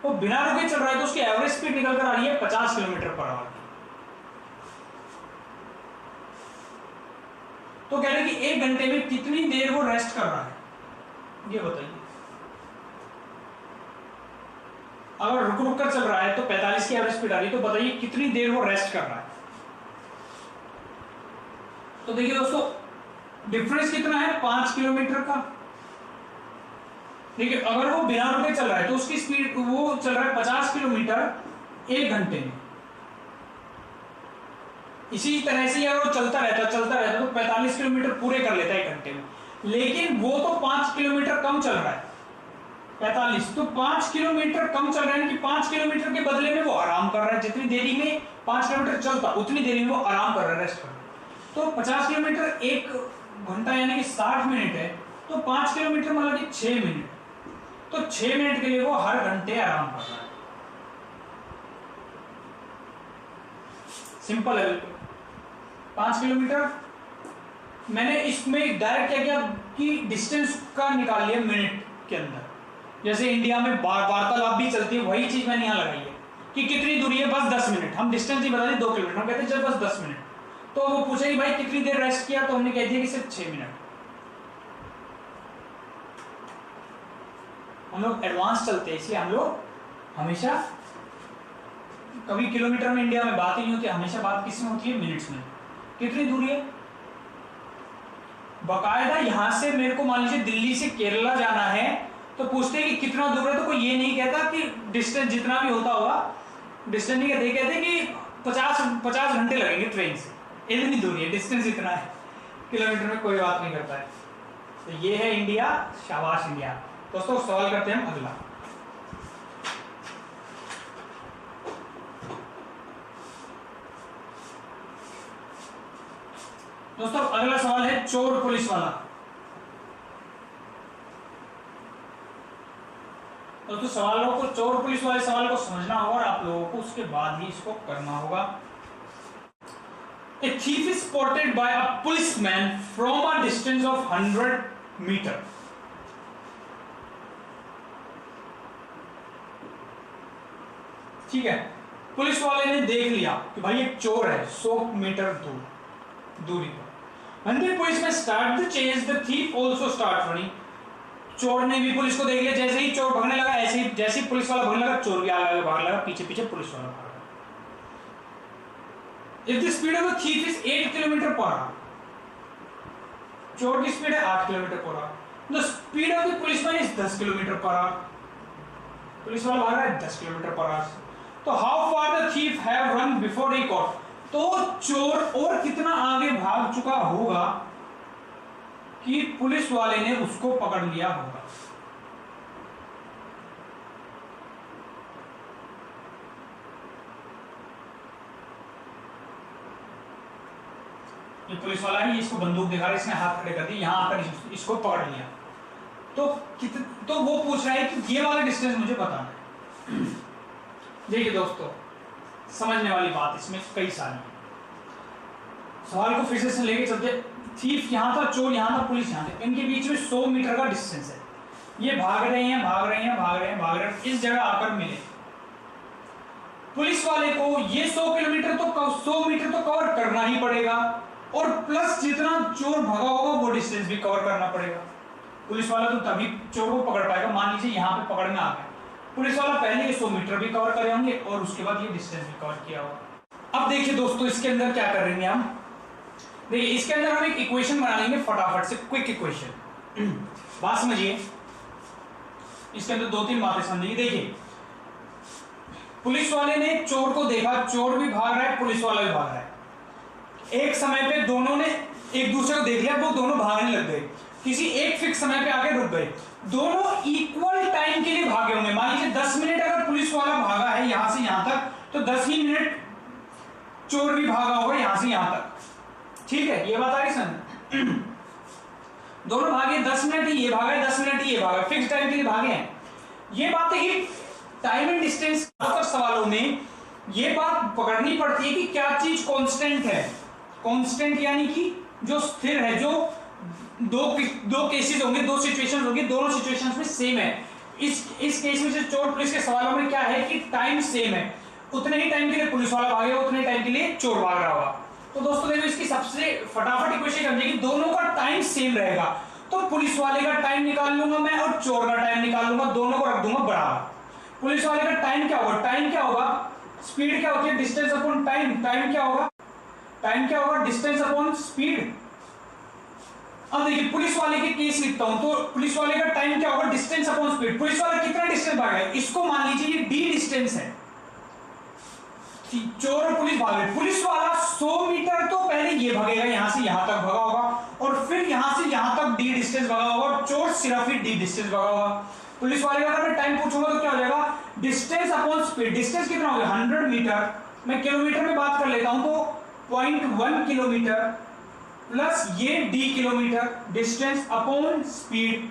वो बिना रुके चल रहा है तो उसकी एवरेज स्पीड निकल कर आ रही है 50 किलोमीटर पर आवर की। तो कह रहे हैं कि 1 घंटे में कितनी देर वो रेस्ट कर रहा है, ये बताइए। अगर रुक कर चल रहा है तो 45 की एवरेज स्पीड आ रही है, तो बताइए कितनी देर वो रेस्ट कर रहा है। तो देखिए दोस्तों डिफरेंस कितना है 5 किलोमीटर का। देखिए अगर वो बिना रुके चल रहा है तो उसकी स्पीड वो चल रहा है 50 किलोमीटर 1 घंटे में। इसी तरह से अगर वो चलता रहता तो 45 किलोमीटर पूरे कर लेता है 1 घंटे में। लेकिन वो तो 5 किलोमीटर कम चल रहा है, 45 तो 5 किलोमीटर कम चल रहा है कि 5 किलोमीटर के बदले में वो आराम कर रहा है। जितनी देरी में 5 किलोमीटर चलता उतनी देरी में वो आराम कर रहा है, रेस्ट कर रहा है। तो 50 किलोमीटर 1 घंटा यानी कि 60 मिनट है, तो 5 किलोमीटर मतलब कि 6 मिनट, तो 6 मिनट के लिए वो हर घंटे आराम कर रहा है। सिंपल है बिल्कुल। 5 किलोमीटर मैंने इसमें डायरेक्ट क्या किया कि डिस्टेंस का निकाल लिया मिनट के अंदर। जैसे इंडिया में वार्तालाप भी चलती है, वही चीज मैंने यहां लगाई है कि कितनी दूरी है, बस 10 मिनट। हम डिस्टेंस नहीं बता दें 2 किलोमीटर, हम कहते हैं चल बस 10 मिनट। तो वो पूछेगी भाई कितनी देर रेस्ट किया, तो हमने कह दिया कि सिर्फ 6 मिनट। हम लोग एडवांस चलते हैं, इसलिए हम लोग हमेशा कभी किलोमीटर में इंडिया में बात ही नहीं होती, हमेशा बात किस में होती है, मिनट्स में। कितनी दूरी है बकायदा, यहां से मेरे को मान लीजिए दिल्ली से केरला जाना है तो पूछते हैं कि कितना दूर है, तो कोई ये नहीं कहता कि डिस्टेंस जितना भी होता होगा, डिस्टेंस नहीं कहते, कहते कि 50 घंटे लगेंगे ट्रेन से, इतनी दूरी है, डिस्टेंस इतना है, किलोमीटर में कोई बात नहीं करता है। तो ये है इंडिया, शाबाश इंडिया। दोस्तों सवाल करते हैं हम अगला। दोस्तों अगला सवाल है चोर पुलिस वाला। दोस्तों सवालों को, चोर पुलिस वाले सवाल को समझना होगा और आप लोगों को उसके बाद ही इसको करना होगा। A thief is spotted by a policeman from a distance of 100 meter. ठीक है, पुलिस वाले ने देख लिया कि भाई एक चोर है 100 मीटर दूरी पर। When the policeman start the chase, the thief also start running. चोर ने भी पुलिस को देख लिया, जैसे ही चोर भागने लगा, ऐसे ही जैसे ही पुलिस वाला भागने लगा, चोर भी आगे भागने लगा, पीछे पीछे पुलिस वाला भाग रहा। If the speed of the thief is 8 kilometre per our, चोर की स्पीड है 8 kilometre per our, the speed of the policeman is 10 kilometre per our, police वाला भाग रहा है 10 किलोमीटर पर आवर। तो how far the thief have run before he caught, तो चोर और कितना आगे भाग चुका होगा कि पुलिस वाले ने उसको पकड़ लिया होगा। ये पुलिस वाला है, इसको बंदूक दिखा रहा है, इसने हाथ खड़े कर दिए, यहाँ आकर इसको पकड़ लिया। तो वो पूछ रहा है कि ये वाला डिस्टेंस मुझे बताना है। देखिए दोस्तों, समझने वाली बात इसमें कई सारी है। सवाल को फिर से लेके चलते। थीफ यहाँ था, चोर यहाँ था, पुलिस यहाँ थे, इनके बीच में 100 मीटर का डिस्टेंस है। ये भाग रहे हैं, इस जगह आकर मिले। पुलिस वाले को ये 100 मीटर तो कवर करना ही पड़ेगा, और प्लस जितना चोर भागा होगा वो डिस्टेंस भी कवर करना पड़ेगा। पुलिस वाला तो तभी चोर को पकड़ पाएगा। मान लीजिए यहाँ पे पकड़ में आ गया, पुलिस वाला पहले ये 100 मीटर भी कवर करे होंगे और उसके बाद ये डिस्टेंस भी कवर किया होगा। अब देखिए दोस्तों, इसके अंदर क्या करेंगे हम। देखिए इसके अंदर हम एक इक्वेशन बना लेंगे फटाफट से, क्विक इक्वेशन। बात समझिए, इसके अंदर 2-3 बातें समझिए। देखिए पुलिस वाले ने चोर को देखा, चोर भी भाग रहा है, पुलिस वाला भी भाग रहा है। एक समय पे दोनों ने एक दूसरे को देख लिया, वो दोनों भागने लग गए, किसी एक फिक्स समय पे आके रुक गए। दोनों इक्वल टाइम के लिए भागे होंगे। मान लीजिए 10 मिनट अगर पुलिस वाला भागा है यहां से यहां तक, तो 10 ही मिनट चोर भी भागा होगा यहां से यहां तक। ठीक है, ये बात आ रही समझ। दोनों भागे 10 मिनट ही ये भागा है, 10 मिनट ही ये भागा, फिक्स टाइम के लिए भागे हैं। ये बात है कि टाइम एंड डिस्टेंस सवालों में ये बात पकड़नी पड़ती है कि क्या चीज कांस्टेंट है। कांस्टेंट यानी कि जो स्थिर है, जो दो केसेस होंगे, 2 सिचुएशंस होंगी, दोनों सिचुएशंस में सेम है। इस केस में से चोर पुलिस के सवालों में क्या है कि टाइम सेम है, उतने ही टाइम के लिए पुलिस वाला भागेगा, उतने टाइम के लिए चोर भाग रहा होगा। तो दोस्तों देखो, इसकी सबसे फटाफट इक्वेशन समझिए कि दोनों का टाइम सेम रहेगा, तो पुलिस वाले का टाइम निकाल लूंगा मैं और चोर का टाइम निकाल लूंगा, दोनों को रख दूंगा बराबर। पुलिस वाले का टाइम क्या होगा, स्पीड क्या होती है, डिस्टेंस अपॉन टाइम। टाइम क्या होगा, डिस्टेंस अपॉन स्पीड। अब देखिए पुलिस वाले के केस लिखता हूं, तो पुलिस वाले का टाइम क्या होगा, डिस्टेंस अपॉन स्पीड। पुलिस वाला कितना डिस्टेंस भागा है, इसको मान लीजिए ये डी डिस्टेंस है, चोर और पुलिस भाग रहे। पुलिस वाला 100 मीटर तो पहले ये भागेगा, यहां से यहां तक भागा होगा, और फिर यहां से यहां तक डी डिस्टेंस भागा होगा, और चोर सिर्फ ही डी डिस्टेंस भागा होगा। पुलिस वाले का अगर मैं टाइम पूछूंगा तो क्या हो जाएगा, डिस्टेंस अपॉन स्पीड। डिस्टेंस कितना होगा, 100 मीटर, मैं किलोमीटर में बात कर लेता हूं, तो 0.1 किलोमीटर प्लस ये D kilometre, distance upon speed.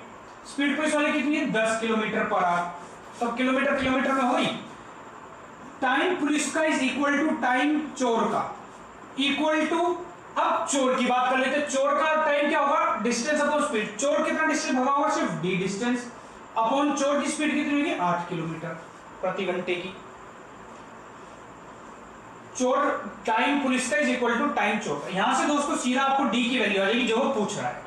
Speed police वाले कितनी है, 10 किलोमीटर पर आवर। तब किलोमीटर में होगी। टाइम पुलिस का इज इक्वल टू टाइम चोर का, इक्वल टू। अब चोर की बात कर लेते हैं, चोर का टाइम क्या होगा, डिस्टेंस अपॉन स्पीड। चोर कितना डिस्टेंस भागा होगा, सिर्फ डी डिस्टेंस, अपॉन चोर की स्पीड कितनी होगी, 8 किलोमीटर प्रति घंटे की। चोर टाइम पुलिस का इज इक्वल टू टाइम चोर। यहां से दोस्तों सीधा आपको डी की वैल्यू आ जाएगी जो वो पूछ रहा है।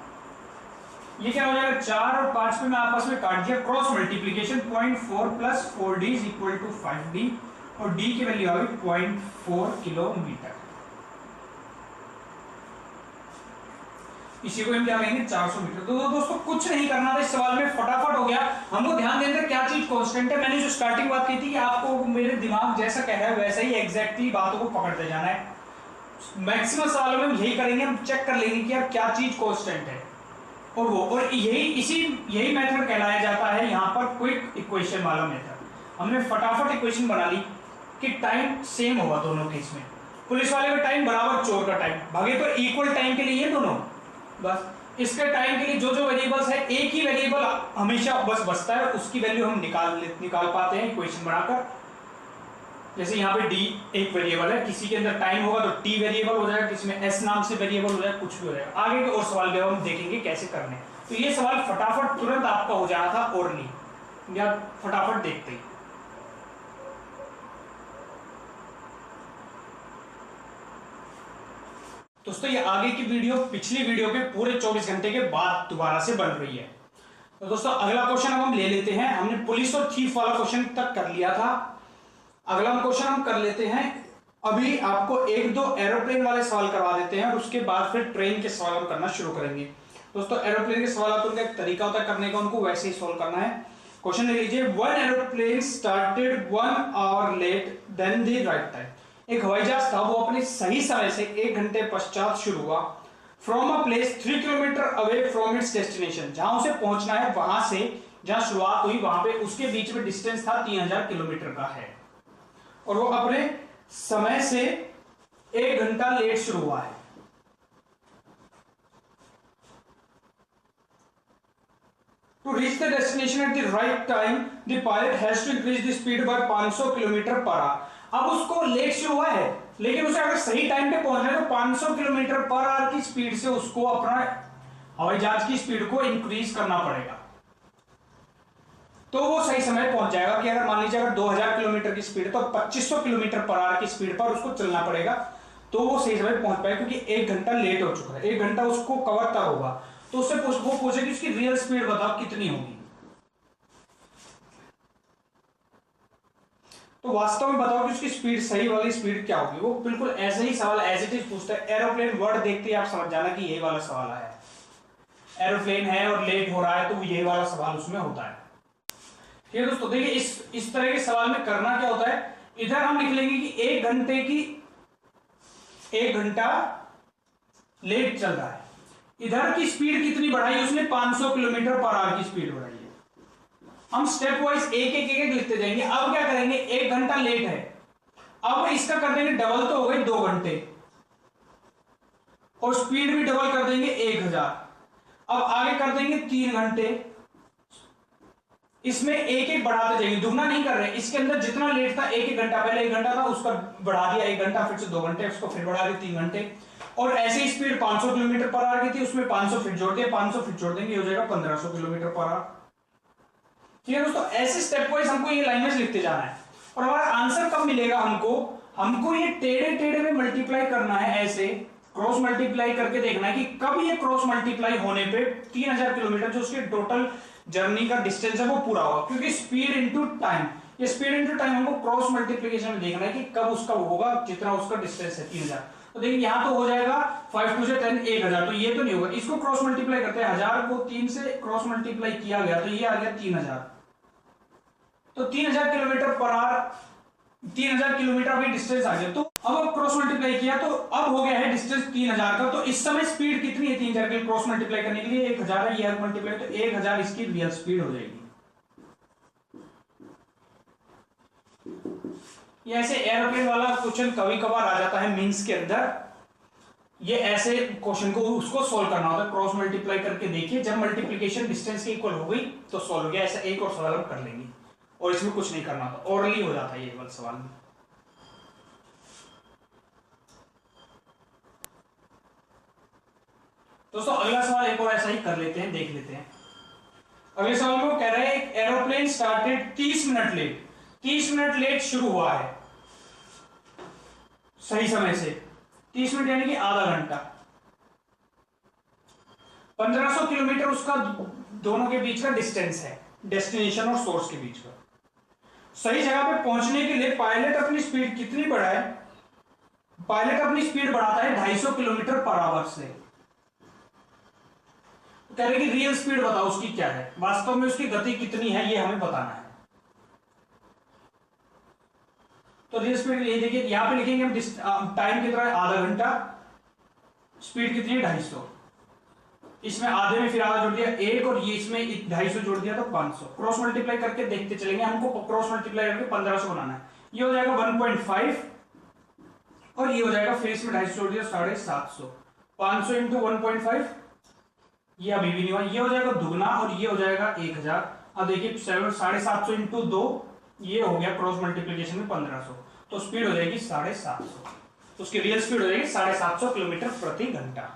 ये क्या हो जाएगा, 4 और 5 पे मैं आपस में काट दिया, cross multiplication, 0.4 plus 4d is equal to 5d, और d की वैल्यू आ गई 0.4 किलोमीटर। इसी को हम क्या कहेंगे, 400 मीटर। तो दोस्तों कुछ नहीं करना था, इस सवाल में फटाफट हो गया। हमको ध्यान देना था क्या चीज कांस्टेंट है। मैंने जो स्टार्टिंग बात की थी कि आपको मेरे दिमाग जैसा कह रहा है वैसा ही एग्जैक्टली बातों को पकड़ते जाना है। मैक्सिमम सवालों में हम यही करेंगे, हम चेक कर लेंगे कि यार क्या चीज कांस्टेंट है, और यही मेथड कहलाया जाता है यहाँ पर क्विक इक्वेशन वाला मेथड। हमने फटाफट इक्वेशन बना ली कि टाइम सेम होगा दोनों केस में, पुलिस वाले का टाइम बराबर चोर का टाइम, भागे तो इक्वल टाइम के लिए दोनों। बस इसके टाइम के लिए जो जो वेरिएबल्स है, एक ही वेरिएबल हमेशा बस बचता है, उसकी वैल्यू हम निकाल पाते हैं इक्वेशन बनाकर। जैसे यहाँ पे डी एक वेरिएबल है, किसी के अंदर टाइम होगा तो टी वेरिएबल हो जाएगा, किसी में एस नाम से वेरिएबल हो जाएगा, कुछ भी हो जाएगा। आगे के और सवाल भी हम देखेंगे कैसे करने। तो ये सवाल फटाफट तुरंत आपका हो जाना था और नहीं, या फटाफट देखते ही। दोस्तों ये आगे की वीडियो पिछली वीडियो के पूरे 24 घंटे के बाद दोबारा से बन रही है। तो दोस्तों अगला क्वेश्चन हम ले लेते हैं। हमने पुलिस और थीफ वाला क्वेश्चन तक कर लिया था, अगला क्वेश्चन हम कर लेते हैं। अभी आपको 1-2 एरोप्लेन वाले सवाल करवा देते हैं और उसके बाद फिर ट्रेन के सवाल हम करना शुरू करेंगे। दोस्तों एरोप्लेन के सवाल तो उनका एक तरीका होता है करने का, उनको वैसे ही सॉल्व करना है। क्वेश्चन ले लीजिए, 1 aeroplane started 1 hour late then the right time. एक हवाई जहाज था, वो अपने सही समय से 1 घंटे पश्चात शुरू हुआ। From a place 3 kilometre away from its destination, जहां उसे पहुंचना है वहां से जहां शुरुआत हुई वहां पे उसके बीच में डिस्टेंस था 3000 किलोमीटर का है, और वो अपने समय से 1 घंटा लेट शुरू हुआ है। To reach the destination at the right time the pilot has to increase the speed by 500 kilometre per hour. अब उसको लेट से हुआ है, लेकिन उसे अगर सही टाइम पे पहुंचना है तो 500 किलोमीटर पर आवर की स्पीड से उसको अपना हवाई जहाज की स्पीड को इंक्रीज करना पड़ेगा, तो वो सही समय पहुंच जाएगा। कि अगर मान लीजिए अगर 2000 किलोमीटर की स्पीड है तो 2500 किलोमीटर पर आवर की स्पीड पर उसको चलना पड़ेगा, तो वो सही समय पहुंच पाएगा। क्योंकि 1 घंटा लेट हो चुका है, 1 घंटा उसको कवर तब होगा, तो उससे वो पूछेगी उसकी रियल स्पीड बताओ कितनी होगी। तो वास्तव में बताओ कि उसकी स्पीड, सही वाली स्पीड क्या होगी। वो बिल्कुल ऐसे ही सवाल एज इट इज पूछता है। एरोप्लेन वर्ड देखते ही आप समझ जाना कि यही वाला सवाल है, एरोप्लेन है और लेट हो रहा है, तो यही वाला सवाल उसमें होता है। ठीक है दोस्तों, देखिए इस तरह के सवाल में करना क्या होता है, इधर हम लिख लेंगे कि 1 घंटे की 1 घंटा लेट चल रहा है, इधर की स्पीड कितनी बढ़ाई उसने, 500 किलोमीटर पर आवर की स्पीड बढ़ाई है। हम स्टेप वाइज एक लिखते जाएंगे। अब क्या करेंगे, 1 घंटा लेट है, अब इसका कर देंगे डबल, तो हो गए 2 घंटे, और स्पीड भी डबल कर देंगे 1000। अब आगे कर देंगे 3 घंटे, इसमें एक बढ़ाते जाएंगे, दुगना नहीं कर रहे। इसके अंदर जितना लेट था, 1 घंटा, पहले 1 घंटा था उसका बढ़ा दिया 1 घंटा, फिर से 2 घंटे, उसको फिर बढ़ा दिया 3 घंटे, और ऐसे ही स्पीड 500 किलोमीटर पर आवर की थी, उसमें 500 फिर जोड़ दिया, 500 फिर जोड़ देंगे, हो जाएगा 1500 किलोमीटर पर आवर। ठीक है दोस्तों, ऐसे स्टेप वाइज हमको ये लाइनें लिखते जाना है। और हमारा आंसर कब मिलेगा, हमको ये टेढ़े टेढ़े में मल्टीप्लाई करना है, ऐसे क्रॉस मल्टीप्लाई करके देखना है कि कब ये क्रॉस मल्टीप्लाई होने पे 3000 किलोमीटर जो उसके टोटल जर्नी का डिस्टेंस है वो पूरा होगा। क्योंकि स्पीड इनटू टाइम, ये स्पीड इनटू टाइम हमको क्रॉस मल्टीप्लिकेशन में देखना है कि कब उसका होगा जितना उसका डिस्टेंस है 3000। तो देखिए यहां तो हो जाएगा 5 2 से 10 1000, तो ये तो नहीं होगा। इसको क्रॉस मल्टीप्लाई करते हैं, 1000 को 3 से क्रॉस मल्टीप्लाई किया गया तो ये आ गया 3000। तो 3000 किलोमीटर पर आवर, 3000 किलोमीटर भी डिस्टेंस आ गया। तो अब क्रॉस मल्टीप्लाई किया तो अब हो गया है डिस्टेंस 3000 का। तो इस समय स्पीड कितनी है 3000 के क्रॉस मल्टीप्लाई करने के लिए, 1000 है, ये मल्टीप्लाई, तो 1000 इसकी रियल स्पीड हो जाएगी। ये ऐसे एरोप्लेन वाला क्वेश्चन कभी कभार आ जाता है मेंस के अंदर, ये ऐसे क्वेश्चन को उसको सोल्व करना होता है। क्रॉस मल्टीप्लाई करके देखिए, जब मल्टीप्लिकेशन डिस्टेंस के इक्वल हो गई तो सोल्व हो गया। ऐसा एक और सवाल हम कर लेंगे, और इसमें कुछ नहीं करना था, ओरली हो जाता है ये वाला सवाल में। दोस्तों अगला सवाल एक और ऐसा ही कर लेते हैं, देख लेते हैं। अगले सवाल में वो कह रहे हैं aeroplane started 30 minute late, 30 minute late शुरू हुआ है सही समय से, 30 मिनट यानी कि आधा घंटा, 1500 किलोमीटर उसका दोनों के बीच का डिस्टेंस है, डेस्टिनेशन और सोर्स के बीच का। सही जगह पे पहुंचने के लिए पायलट अपनी स्पीड कितनी बढ़ाए, पायलट अपनी स्पीड बढ़ाता है 250 किलोमीटर पर आवर से। कह रहे कि रियल स्पीड बताओ उसकी क्या है, वास्तव में उसकी गति कितनी है ये हमें बताना है। तो रियल स्पीड ये देखिए, यहां पे लिखेंगे हम टाइम कितना है, आधा घंटा, स्पीड कितनी है 250, इसमें आधे में फिर आधा जोड़ दिया 1, और ये इसमें 250 जोड़ दिया तो 500। क्रॉस मल्टीप्लाई करके देखते चलेंगे, हमको क्रॉस मल्टीप्लाई करके 1500 बनाना है। ये हो जाएगा 1.5, और ये हो जाएगा फिर इसमें 250 जोड़ दिया 750, 500 इंटू 1.5, ये अभी भी नहीं हुआ, ये हो जाएगा दुगना, और ये हो जाएगा 1000। अब देखिए 750 इंटू 2, ये हो गया क्रॉस मल्टीप्लीकेशन में 1500, तो स्पीड हो जाएगी 750, तो उसकी रियल स्पीड हो जाएगी 750 किलोमीटर प्रति घंटा।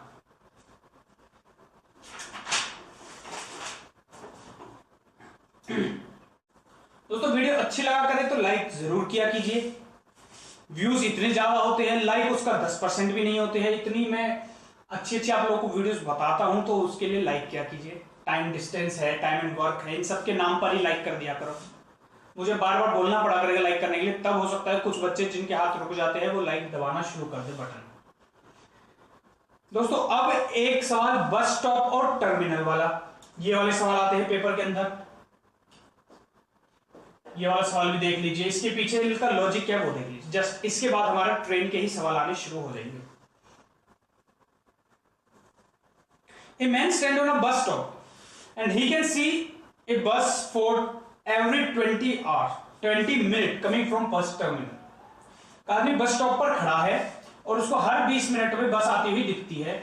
दोस्तों वीडियो अच्छी लगा करे तो लाइक जरूर किया कीजिए। व्यूज इतने ज्यादा होते हैं, लाइक उसका 10% भी नहीं होते हैं। इतनी मैं अच्छी आप लोगों को वीडियोस बताता हूं तो उसके लिए लाइक किया कीजिए। टाइम डिस्टेंस है, टाइम एंड वर्क है, इन सब के नाम पर ही लाइक कर दिया करो। मुझे बार बार बोलना पड़ा करेगा लाइक करने के लिए, तब हो सकता है कुछ बच्चे जिनके हाथ रुक जाते हैं वो लाइक दबाना शुरू कर दे बटन। दोस्तों अब एक सवाल बस स्टॉप और टर्मिनल वाला, ये वाले सवाल आते हैं पेपर के अंदर, ये वाला सवाल भी देख लीजिए, इसके पीछे इसका लॉजिक क्या वो देख लीजिए। जस्ट इसके बाद हमारा ट्रेन के ही सवाल आने शुरू हो जाएंगे। A man stand on a bus stop and he can see a bus for every 20 minutes coming from bus terminal। आदमी बस स्टॉप पर खड़ा है और उसको हर 20 मिनट में बस आती हुई दिखती है।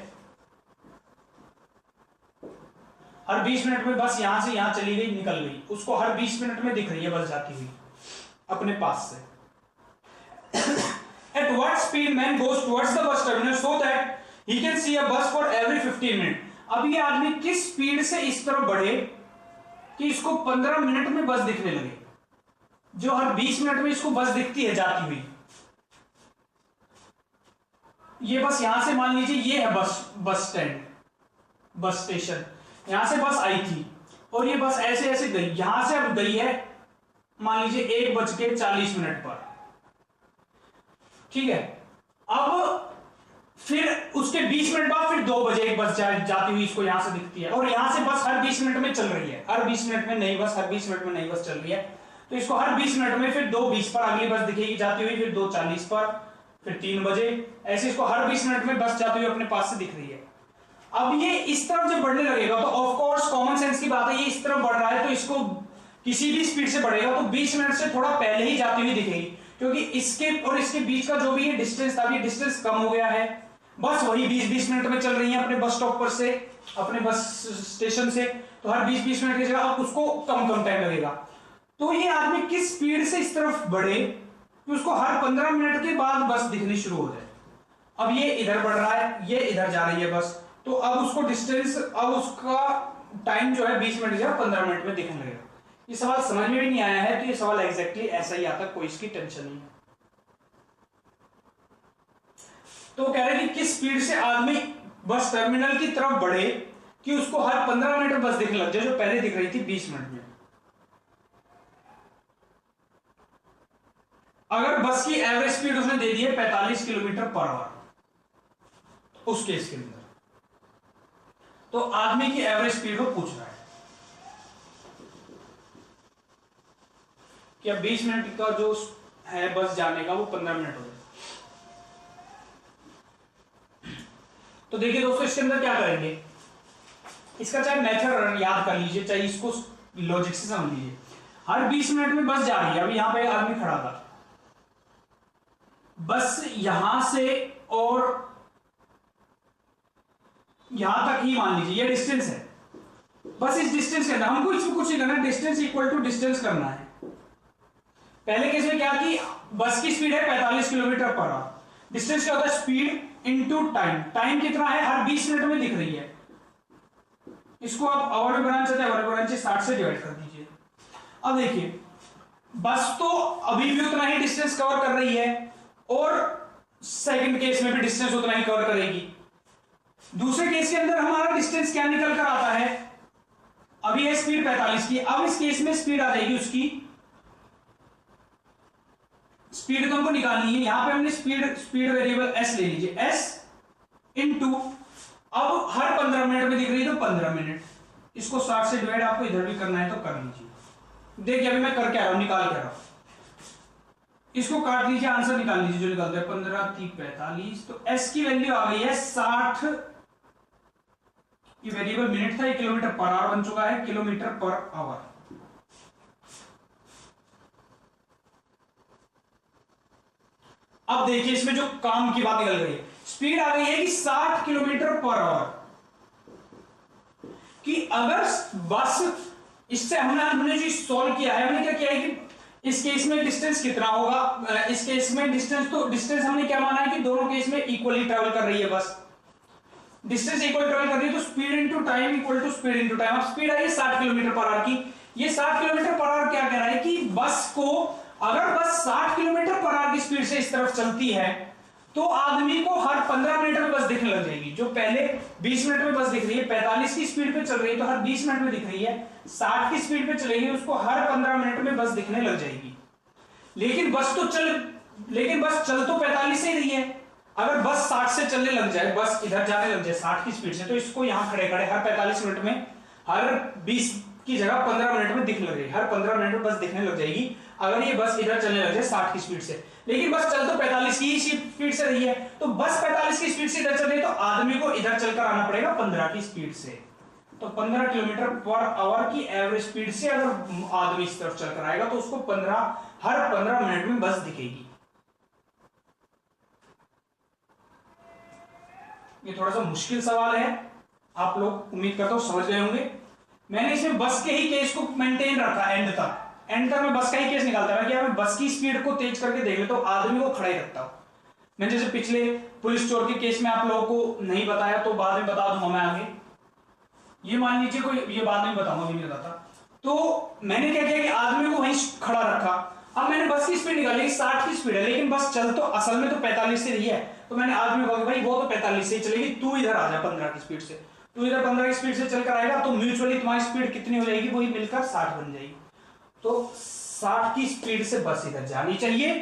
हर 20 मिनट में बस यहां से यहां चली गई, निकल गई, उसको हर 20 मिनट में दिख रही है बस जाती हुई अपने पास से। At what speed man goes towards the bus terminal so that he can see a bus for every 15 minutes? अब ये आदमी किस स्पीड से इस तरफ बढ़े कि इसको 15 मिनट में बस दिखने लगे, जो हर 20 मिनट में इसको बस दिखती है जाती हुई। ये बस यहां से मान लीजिए ये है बस स्टैंड, बस स्टेशन, यहां से बस आई थी और ये बस ऐसे ऐसे गई, यहां से अब गई है मान लीजिए 1:40 पर, ठीक है। अब फिर उसके 20 मिनट बाद फिर 2 बजे एक बस जाती हुई इसको यहां से दिखती है, और यहां से बस हर 20 मिनट में चल रही है, हर 20 मिनट में नई बस, हर 20 मिनट में नई बस चल रही है। तो इसको हर 20 मिनट में फिर 2:20 पर अगली बस दिखेगी जाती हुई, फिर 2:40 पर, फिर 3 बजे, ऐसे इसको हर 20 मिनट में बस जाती हुई अपने पास से दिख रही है। अब ये इस तरफ जब बढ़ने लगेगा तो ऑफ कोर्स कॉमन सेंस की बात है, ये इस तरफ बढ़ रहा है तो इसको किसी भी स्पीड से बढ़ेगा तो 20 मिनट से थोड़ा पहले ही जाती हुई दिखेगी, क्योंकि इसके और इसके बीच का जो भी ये डिस्टेंस था, ये डिस्टेंस कम हो गया है। बस वही 20-20 मिनट में चल रही है अपने बस स्टॉप पर से, अपने बस स्टेशन से, तो हर 20-20 मिनट की जगह अब उसको कम टाइम लगेगा। तो ये आदमी किस स्पीड से इस तरफ बढ़े कि उसको हर 15 मिनट के बाद बस दिखनी शुरू हो जाए। अब ये इधर बढ़ रहा है, ये इधर जा रही है बस, तो अब उसको डिस्टेंस, अब उसका टाइम जो है 20 मिनट या 15 मिनट में दिखने लगेगा। ये सवाल समझ में भी नहीं आया है तो ये सवाल एग्जैक्टली ऐसा ही आता, कोई इसकी टेंशन नहीं है। तो कह रहे हैं कि किस स्पीड से आदमी बस टर्मिनल की तरफ बढ़े कि उसको हर 15 मिनट में बस दिखने लग जाए, जो पहले दिख रही थी 20 मिनट में। अगर बस की एवरेज स्पीड उसने दे दी है 45 किलोमीटर पर आवर, उस केस के अंदर तो आदमी की एवरेज स्पीड को पूछ रहा है कि अब 20 मिनट का जो है बस जाने का वो 15 मिनट हो जाए। तो देखिए दोस्तों, इसके अंदर क्या करेंगे, इसका चाहे मेथड याद कर लीजिए, चाहे इसको लॉजिक से समझ लीजिए। हर 20 मिनट में बस जा रही है, अभी यहां पे आदमी खड़ा था, बस यहां से और यहां तक ही मान लीजिए ये डिस्टेंस है, बस इस डिस्टेंस के अंदर हमको इसमें कुछ नहीं करना, डिस्टेंस इक्वल टू डिस्टेंस करना है। पहले केस में क्या कि बस की स्पीड है 45 किलोमीटर पर आवर, डिस्टेंस क्या होता है, स्पीड इनटू टाइम, टाइम कितना है हर 20 मिनट में दिख रही है, इसको आप आवर में बनाना चाहते हैं, आवर में बनाना चाहिए, 60 से डिवाइड कर दीजिए। अब देखिए बस तो अभी भी उतना ही डिस्टेंस कवर कर रही है और सेकंड केस में भी डिस्टेंस उतना ही कवर करेगी। दूसरे केस के अंदर हमारा डिस्टेंस क्या निकल कर आता है, अभी है स्पीड 45 की, अब इस केस में स्पीड आ जाएगी उसकी, स्पीड तो हमको निकालनी है, यहां पे हमने स्पीड वेरिएबल s ले लीजिए, s इनटू, अब हर 15 मिनट में दिख रही है तो 15 मिनट, इसको 60 से डिवाइड आपको इधर भी करना है तो कर लीजिए। देखिए अभी मैं करके आ रहा हूं, निकाल के आ रहा हूं, इसको काट लीजिए, आंसर निकाल लीजिए जो निकलता है 15×3=45, तो s की वैल्यू आ गई है 60, ये वेरिएबल मिनट था, ये किलोमीटर पर आवर बन चुका है, किलोमीटर पर आवर। अब देखिए इसमें जो काम की बात निकल गई है, स्पीड आ गई है कि 60 किलोमीटर पर आवर, कि अगर बस, इससे हमने जो सॉल्व किया है, हमने क्या किया है कि इस केस में डिस्टेंस कितना होगा, इस केस में डिस्टेंस, तो डिस्टेंस हमने क्या माना है कि दोनों केस में इक्वली ट्रेवल कर रही है बस, डिस्टेंस इक्वल ट्रेवल कर रही है तो speed into time equal to speed into time. अब स्पीड आई है 60 किलोमीटर पर आवर की, ये 60 किलोमीटर पर आवर क्या कह रहा है कि बस को, अगर बस 60 किलोमीटर पर आवर की स्पीड से इस तरफ चलती है तो आदमी को हर 15 मिनट में बस दिखने लग जाएगी, जो पहले 20 मिनट में बस दिख रही है, 45 की स्पीड पे चल रही है तो हर 20 मिनट में दिख रही है, 60 की स्पीड पे चलेगी उसको हर 15 मिनट में बस दिखने लग जाएगी। लेकिन बस चल तो 45 से ही रही है, अगर बस 60 से चलने लग जाए, बस इधर जाने लग जाए 60 की स्पीड से, तो इसको यहां खड़े खड़े हर 45 मिनट में, हर 20 की जगह 15 मिनट में दिखने लग जाएगी, हर 15 मिनट में बस दिखने लग जाएगी अगर ये बस इधर चलने लग जाए 60 की स्पीड से। लेकिन बस चल तो 45 की स्पीड से रही है, तो बस 45 की स्पीड से इधर चल रही है तो आदमी को इधर चलकर आना पड़ेगा 15 की स्पीड से। तो 15 किलोमीटर पर आवर की एवरेज स्पीड से अगर आदमी इस तरफ चलकर आएगा तो उसको हर 15 मिनट में बस दिखेगी। ये थोड़ा सा मुश्किल सवाल है, आप लोग उम्मीद करता हूं समझ गए होंगे। मैंने इसमें बस के ही केस को मेंटेन रखा एंड तक मैं बस का ही केस निकालता रहा कि मैं बस की स्पीड को तेज करके देख लेता हूं, आदमी को खड़ा ही रखता हूं। मैं जैसे पिछले पुलिस चोर के केस में आप लोगों को नहीं बताया तो बाद में बता दूंगा मैं आगे, ये मान लीजिए कोई, ये बाद में बताऊंगा, भी नहीं बताता। तो मैंने क्या किया कि आदमी को वहीं खड़ा रखा। अब मैंने बस की स्पीड निकाली 60 की स्पीड है, लेकिन बस चल तो असल में तो 45 से रही है। तो मैंने आदमी को कहा भाई वो तो 45 से ही चलेगी, तू इधर आ जा 15 की स्पीड से। तू इधर 15 की स्पीड से चलकर आएगा तो म्यूचुअली तुम्हारी स्पीड कितनी हो जाएगी, वही मिलकर 60 बन जाएगी। तो 60 की स्पीड से बस इधर जानी चाहिए,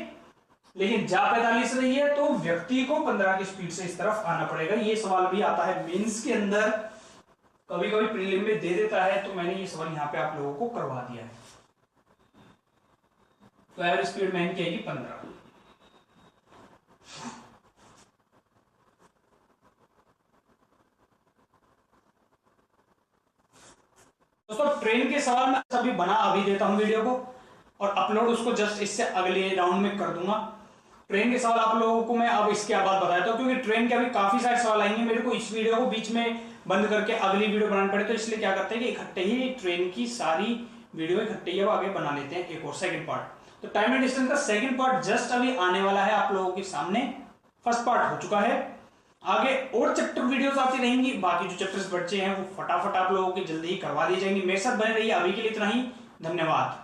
लेकिन जा 45 रही है तो व्यक्ति को 15 की स्पीड से इस तरफ आना पड़ेगा। ये सवाल भी आता है मेंस के अंदर, कभी कभी प्रीलिम में दे देता है, तो मैंने ये सवाल यहां पे आप लोगों को करवा दिया है। तो एवरेज स्पीड मैन की आएगी 15। दोस्तों ट्रेन के सवाल मैं अभी बना अभी देता हूं वीडियो को और अपलोड उसको जस्ट इससे अगले राउंड में कर दूंगा। ट्रेन के सवाल आप लोगों को मैं अब इसके बाद बताता हूं, क्योंकि ट्रेन के अभी काफी सारे सवाल आएंगे, मेरे को इस वीडियो को बीच में बंद करके अगली वीडियो बनानी पड़े, तो इसलिए क्या करते हैं कि इकट्ठे ही ट्रेन की सारी वीडियो इकट्ठे ही आगे बना लेते हैं एक और सेकंड पार्ट। तो टाइम एंड डिस्टेंस का सेकंड पार्ट जस्ट अभी आने वाला है आप लोगों के सामने, फर्स्ट पार्ट हो चुका है। आगे और चैप्टर वीडियोस आती रहेंगी, बाकी जो चैप्टर्स बचे हैं वो फटाफट आप लोगों के जल्दी ही करवा दिए जाएंगे। मेरे साथ बने रहिए, अभी के लिए इतना ही, धन्यवाद।